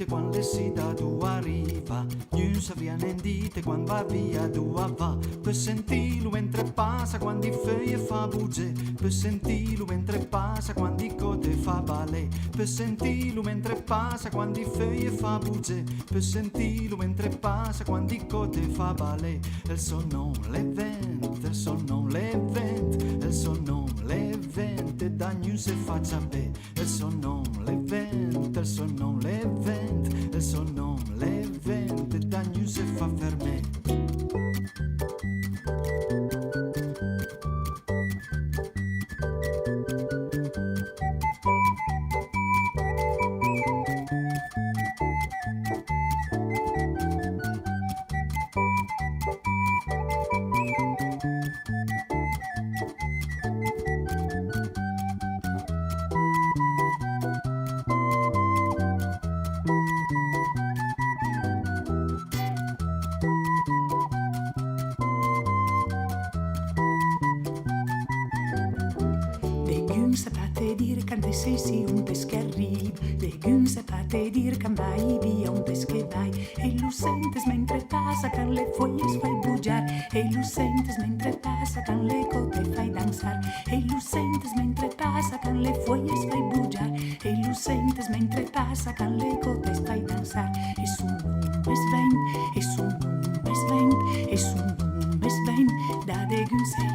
Quando si da tu arriva, non sapria niente quando va via tu va. Per sentirlo mentre passa quando i figli fa bugie, per sentirlo mentre passa quando i cote fa ballet, per sentirlo mentre passa quando i figli fa bugie, per sentirlo mentre passa quando i cote fa ballet. Il son non le vent, il son non le vent, il son non le vent e da non si faccia be, il son non le vent, il son non le vent, il son non le vent e da non si fa fermare. Sì, un pes che arriva, le gunse fate dir che vai via, un pes che vai, e lo sentes mentre passa, che le foglie fai bugiar, e lo sentes mentre passa, che le cote fai danzar, e lo sentes mentre passa, che le foglie fai bugiar, e lo sentes mentre passa, che le cote fai danzar, e su un pes ven, e su un pes ven, e su un pes ven, da de gunse